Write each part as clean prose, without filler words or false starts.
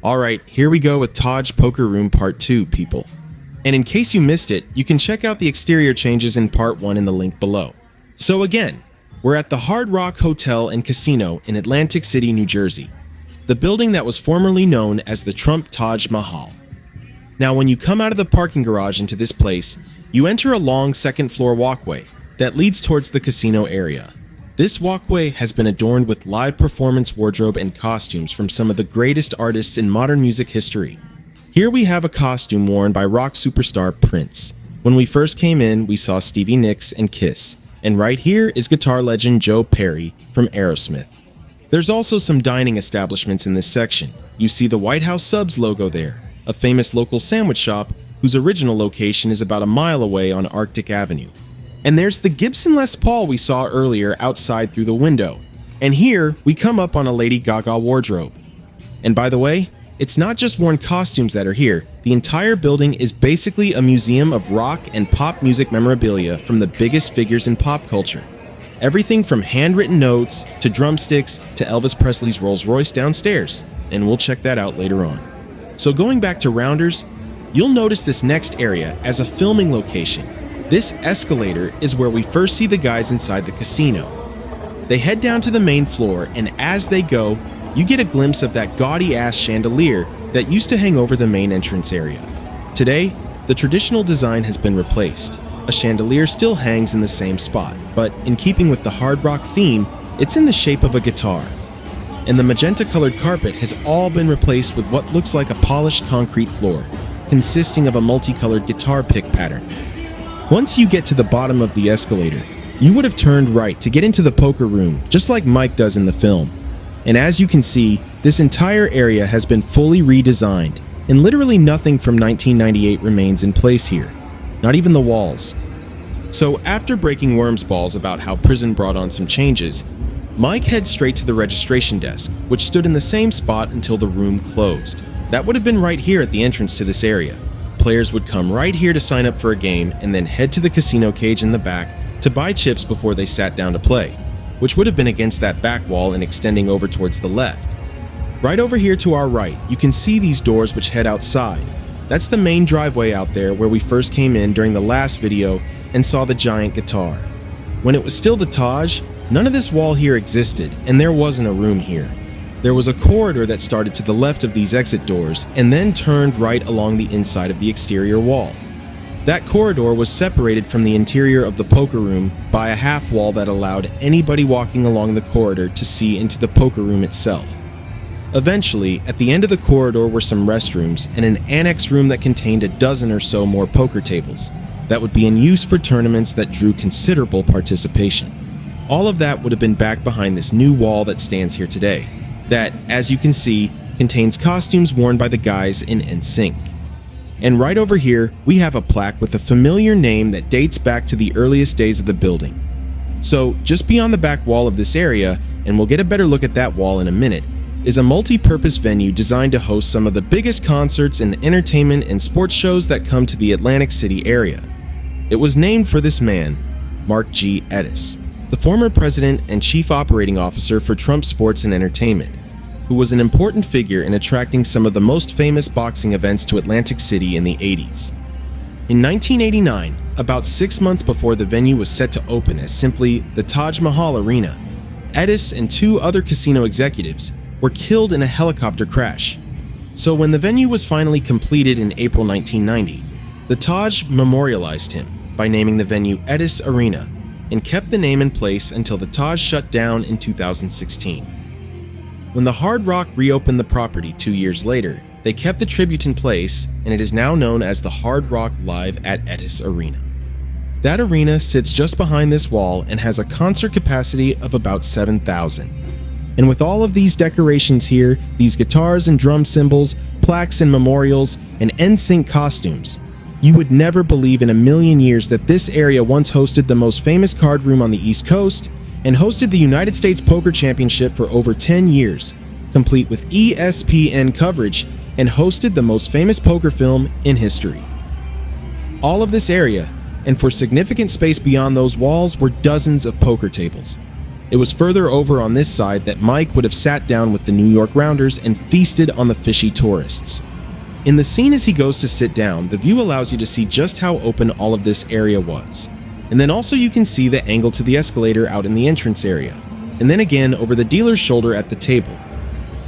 Alright, here we go with Taj Poker Room Part 2, people. And in case you missed it, you can check out the exterior changes in Part 1 in the link below. So again, we're at the Hard Rock Hotel and Casino in Atlantic City, New Jersey, the building that was formerly known as the Trump Taj Mahal. Now when you come out of the parking garage into this place, you enter a long second floor walkway that leads towards the casino area. This walkway has been adorned with live performance wardrobe and costumes from some of the greatest artists in modern music history. Here we have a costume worn by rock superstar Prince. When we first came in, we saw Stevie Nicks and Kiss, and right here is guitar legend Joe Perry from Aerosmith. There's also some dining establishments in this section. You see the White House Subs logo there, a famous local sandwich shop whose original location is about a mile away on Arctic Avenue. And there's the Gibson Les Paul we saw earlier outside through the window. And here, we come up on a Lady Gaga wardrobe. And by the way, it's not just worn costumes that are here. The entire building is basically a museum of rock and pop music memorabilia from the biggest figures in pop culture. Everything from handwritten notes, to drumsticks, to Elvis Presley's Rolls Royce downstairs. And we'll check that out later on. So going back to Rounders, you'll notice this next area as a filming location. This escalator is where we first see the guys inside the casino. They head down to the main floor, and as they go, you get a glimpse of that gaudy-ass chandelier that used to hang over the main entrance area. Today, the traditional design has been replaced. A chandelier still hangs in the same spot, but in keeping with the hard rock theme, it's in the shape of a guitar. And the magenta-colored carpet has all been replaced with what looks like a polished concrete floor, consisting of a multicolored guitar pick pattern. Once you get to the bottom of the escalator, you would have turned right to get into the poker room, just like Mike does in the film. And as you can see, this entire area has been fully redesigned, and literally nothing from 1998 remains in place here, not even the walls. So after breaking Worm's balls about how prison brought on some changes, Mike heads straight to the registration desk, which stood in the same spot until the room closed. That would have been right here at the entrance to this area. Players would come right here to sign up for a game and then head to the casino cage in the back to buy chips before they sat down to play, which would have been against that back wall and extending over towards the left. Right over here to our right, you can see these doors which head outside. That's the main driveway out there where we first came in during the last video and saw the giant guitar. When it was still the Taj, none of this wall here existed, and there wasn't a room here. There was a corridor that started to the left of these exit doors and then turned right along the inside of the exterior wall. That corridor was separated from the interior of the poker room by a half wall that allowed anybody walking along the corridor to see into the poker room itself. Eventually, at the end of the corridor were some restrooms and an annex room that contained a dozen or so more poker tables that would be in use for tournaments that drew considerable participation. All of that would have been back behind this new wall that stands here today. That, as you can see, contains costumes worn by the guys in NSYNC. And right over here, we have a plaque with a familiar name that dates back to the earliest days of the building. So, just beyond the back wall of this area, and we'll get a better look at that wall in a minute, is a multi-purpose venue designed to host some of the biggest concerts and entertainment and sports shows that come to the Atlantic City area. It was named for this man, Mark G. Etess, the former president and chief operating officer for Trump Sports and Entertainment, who was an important figure in attracting some of the most famous boxing events to Atlantic City in the 80s. In 1989, about 6 months before the venue was set to open as simply the Taj Mahal Arena, Etess and 2 other casino executives were killed in a helicopter crash. So when the venue was finally completed in April 1990, the Taj memorialized him by naming the venue Etess Arena, and kept the name in place until the Taj shut down in 2016. When the Hard Rock reopened the property 2 years later, they kept the tribute in place, and it is now known as the Hard Rock Live at Etess Arena. That arena sits just behind this wall and has a concert capacity of about 7,000. And with all of these decorations here, these guitars and drum cymbals, plaques and memorials, and NSYNC costumes, you would never believe in a million years that this area once hosted the most famous card room on the East Coast and hosted the United States Poker Championship for over 10 years, complete with ESPN coverage, and hosted the most famous poker film in history. All of this area, and for significant space beyond those walls, were dozens of poker tables. It was further over on this side that Mike would have sat down with the New York Rounders and feasted on the fishy tourists. In the scene as he goes to sit down, the view allows you to see just how open all of this area was. And then also you can see the angle to the escalator out in the entrance area, and then again over the dealer's shoulder at the table.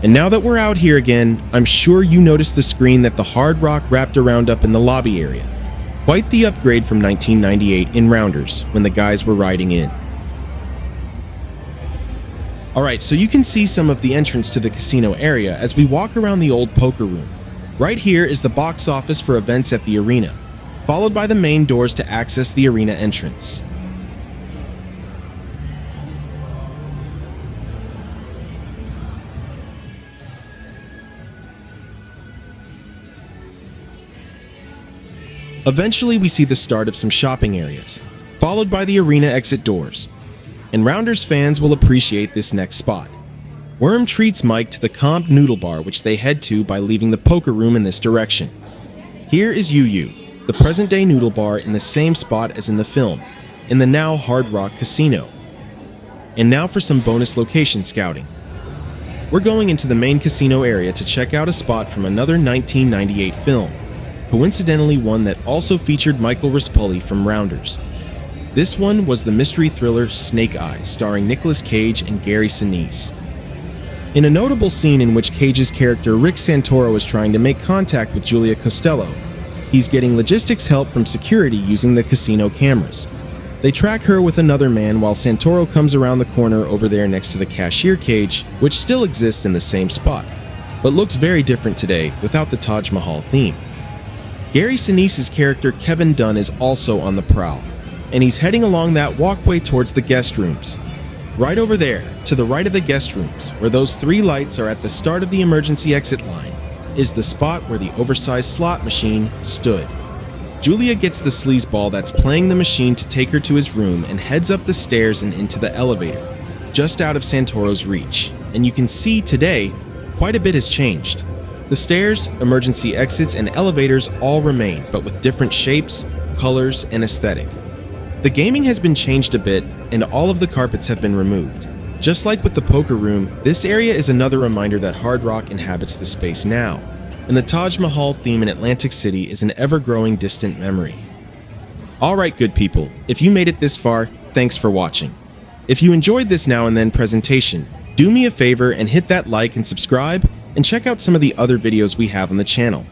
And now that we're out here again, I'm sure you noticed the screen that the Hard Rock wrapped around up in the lobby area. Quite the upgrade from 1998 in Rounders when the guys were riding in. Alright, so you can see some of the entrance to the casino area as we walk around the old poker room. Right here is the box office for events at the arena, followed by the main doors to access the arena entrance. Eventually we see the start of some shopping areas, followed by the arena exit doors. And Rounders fans will appreciate this next spot. Worm treats Mike to the comp Noodle Bar, which they head to by leaving the poker room in this direction. Here is Yu, the present-day Noodle Bar in the same spot as in the film, in the now Hard Rock Casino. And now for some bonus location scouting. We're going into the main casino area to check out a spot from another 1998 film, coincidentally one that also featured Michael Rispoli from Rounders. This one was the mystery thriller Snake Eyes, starring Nicolas Cage and Gary Sinise. In a notable scene in which Cage's character Rick Santoro is trying to make contact with Julia Costello, he's getting logistics help from security using the casino cameras. They track her with another man while Santoro comes around the corner over there next to the cashier cage, which still exists in the same spot, but looks very different today without the Taj Mahal theme. Gary Sinise's character Kevin Dunne is also on the prowl, and he's heading along that walkway towards the guest rooms. Right over there, to the right of the guest rooms, where those 3 lights are at the start of the emergency exit line, is the spot where the oversized slot machine stood. Julia gets the sleazeball that's playing the machine to take her to his room and heads up the stairs and into the elevator, just out of Santoro's reach. And you can see today, quite a bit has changed. The stairs, emergency exits, and elevators all remain, but with different shapes, colors, and aesthetic. The gaming has been changed a bit, and all of the carpets have been removed. Just like with the poker room, this area is another reminder that Hard Rock inhabits the space now, and the Taj Mahal theme in Atlantic City is an ever-growing distant memory. Alright good people, if you made it this far, thanks for watching. If you enjoyed this now and then presentation, do me a favor and hit that like and subscribe, and check out some of the other videos we have on the channel.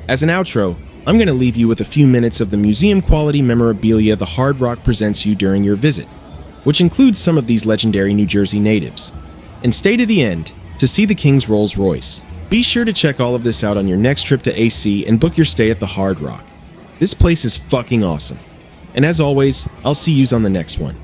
As an outro, I'm going to leave you with a few minutes of the museum-quality memorabilia the Hard Rock presents you during your visit, which includes some of these legendary New Jersey natives. And stay to the end to see the King's Rolls Royce. Be sure to check all of this out on your next trip to AC and book your stay at the Hard Rock. This place is fucking awesome. And as always, I'll see yous on the next one.